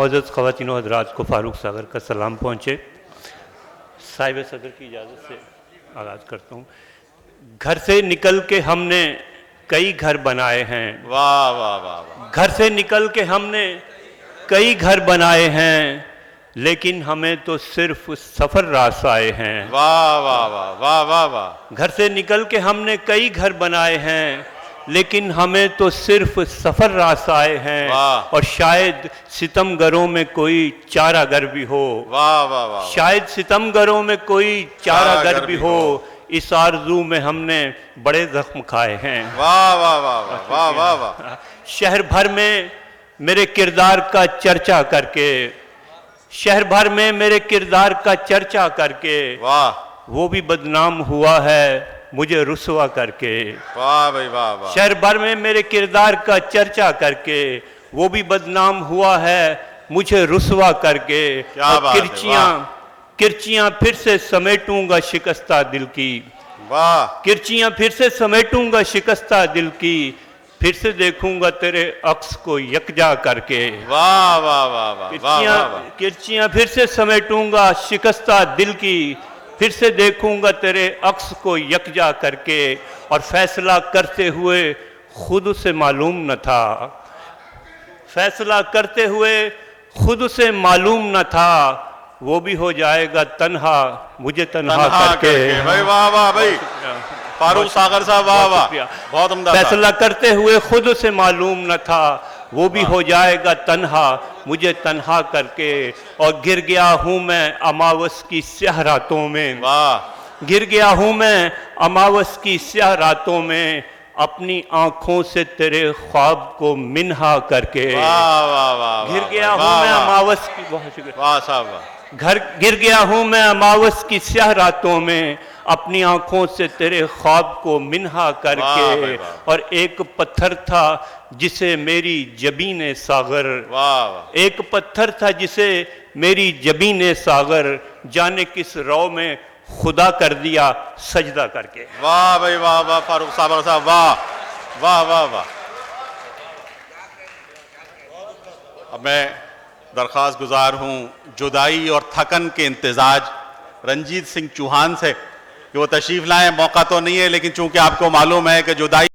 मोअज़्ज़ज़ ख़वातीन व हज़रात को फ़ारूक सागर का सलाम पहुँचे। साहिब सदर की इजाज़त से आगाज़ करता हूँ। घर से निकल के हमने कई घर बनाए हैं। वाह वाह वाह वाह। घर से निकल के हमने कई घर बनाए हैं, लेकिन हमें तो सिर्फ सफ़र रास आए हैं। वाह वाह वाह वाह वाह वाह। घर से निकल के हमने कई घर बनाए हैं, लेकिन हमें तो सिर्फ सफ़र रास आए हैं। वाह। और शायद सितमगरों में कोई चारागर भी हो। वाह वाह वाह। शायद सितमगरों में कोई चारागर भी हो। इस आरज़ू में हमने बड़े ज़ख्म खाए हैं। वाह वाह वाह वाह वाह वाह वाह। शहर भर में मेरे किरदार का चर्चा करके, शहर भर में मेरे किरदार का चर्चा करके वाह। वो भी बदनाम हुआ है मुझे रुसवा करके। वाह भाई वाह वाह। शहर भर में मेरे किरदार का चर्चा करके वो भी बदनाम हुआ है मुझे रुसवा करके। क्या बात है, किरचियां फिर से समेटूंगा शिकस्ता दिल की। वाह। किरचियां फिर से समेटूंगा शिकस्ता दिल की, फिर से देखूंगा तेरे अक्स को यकजा करके। वाह वाह वाह वाह वाह वाह। किरचियां फिर से समेटूंगा शिकस्ता दिल की, फिर से देखूंगा तेरे अक्स को यकजा करके। और फैसला करते हुए खुद से मालूम न था, फैसला करते हुए खुद से मालूम न था, वो भी हो जाएगा तन्हा मुझे तन्हा करके। भाई वाह वाह भाई फारूक सागर साहब वाह वाह, बहुत उम्दा। फैसला करते हुए खुद से मालूम न था, वो भी हो जाएगा तन्हा मुझे तन्हा करके। और गिर गया हूँ मैं अमावस की स्याह रातों में। वाह। गिर गया हूँ मैं अमावस की स्याह रातों में, अपनी आंखों से तेरे ख्वाब को मिन्हा करके। वाह वाह वाह। गिर गया हूँ मैं अमावस की, बहुत शुक्रिया। वाह साहब वाह। गिर गया हूँ मैं अमावस की स्याह रातों में, अपनी आंखों से तेरे ख्वाब को मिन्हा करके। और एक पत्थर था जिसे मेरी जबीने सागर, वाह। एक पत्थर था जिसे मेरी जबीने सागर, जाने किस रौ में खुदा कर दिया सजदा करके। वाह भाई वाह वाह फारूक सागर साहब वाह वाह वाह वाह। अब मैं दरख्वास्त गुजार हूँ जुदाई और थकन के इम्तिजाज रंजीत सिंह चौहान से कि वो तशरीफ़ लाएं। मौका तो नहीं है, लेकिन चूंकि आपको मालूम है कि जुदाई